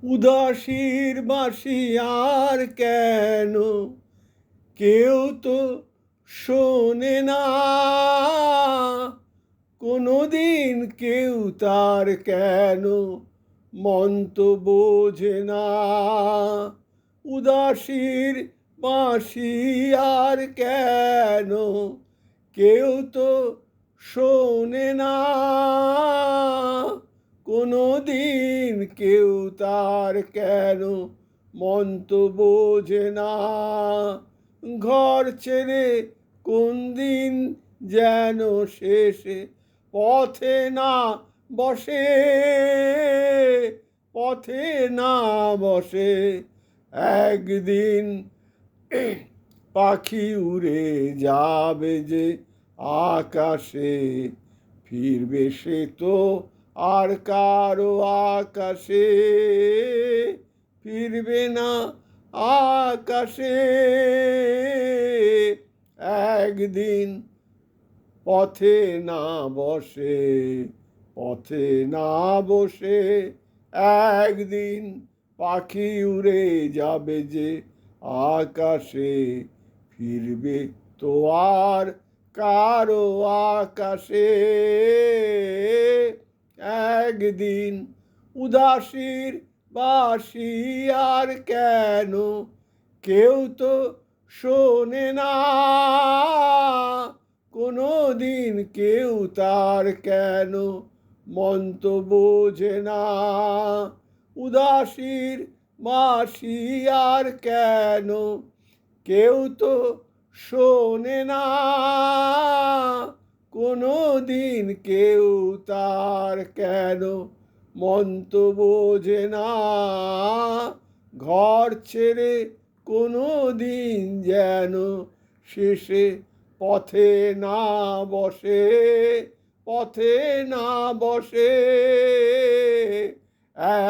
উদাসীর বাঁশি আর কেন কেউ তো শোনে না, কোনোদিন কেউ তার কেন মন তো বোঝে না। উদাসীর বাঁশি আর কেন কেউ তো শোনে না, কোনোদিন কেউ তার কেন মন তো বোঝে না। ঘর ছেড়ে কোন দিন যেন শেষে পথে না বসে, পথে না বসে একদিন পাখি উড়ে যাবে যে আকাশে, ফিরবে সে তো আর কারো আকাশে, ফিরবে না আকাশে। একদিন পথে না বসে, পথে না বসে একদিন পাখি উড়ে যাবে যে আকাশে, ফিরবে তো আর কারো আকাশে। একদিন উদাসীর বাঁশি আর কেন কেউ তো শোনে না, কোনো দিন কেউ তার কেন মন তো বোঝে না। উদাসীর বাঁশি আর কেন কেউ তো শোনে না, কোনো দিন কেউ তার কেন মন তো বোঝে না। ঘর ছেড়ে কোনো দিন যেন শেষে পথে না বসে, পথে না বসে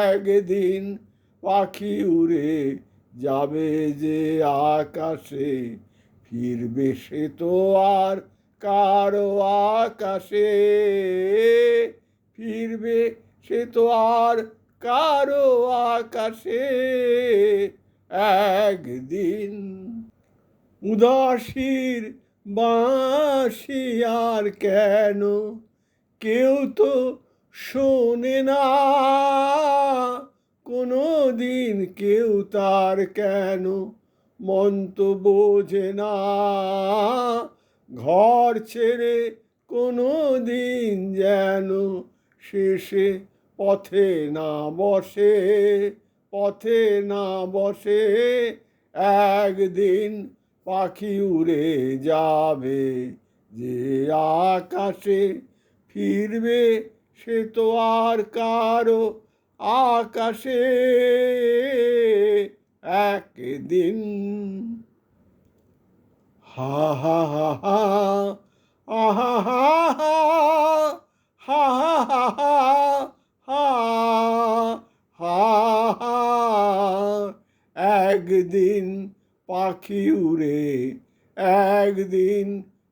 একদিন পাখি উড়ে যাবে যে আকাশে, ফিরবে সে তো আর কারো আকাশে, ফিরবে সে তো আর কারো আকাশে একদিন। উদাসীর বাঁশি আর কেন কেউ তো শোনে না, কোনো দিন কেউ তার কেন মন তো বোঝে না। ঘর ছেড়ে কোনো দিন যেন শেষে পথে না বসে, পথে না বসে একদিন পাখি উড়ে যাবে যে আকাশে, ফিরবে সে তো আর কারো আকাশে একদিন। হা হা হা হা, আহা হা হা, হা হা হা হা, হা হা। একদিন পাখি উড়ে, একদিন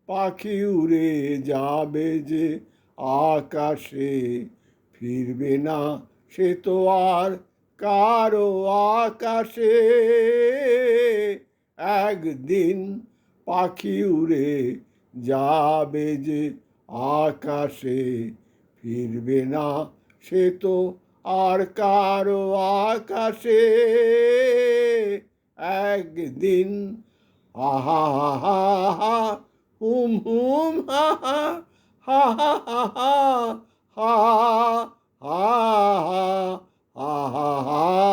পাখি উড়ে যাবে যে আকাশে, ফিরবে না সে তো আর কারো আকাশে একদিন পাখি উড়ে যাবে যে আকাশে, ফিরবে না সে তো আর কারো আকাশে একদিন। আহা হা হা, হুম হুম হা হা, হা হা হা হা, হা হা হা হা হা।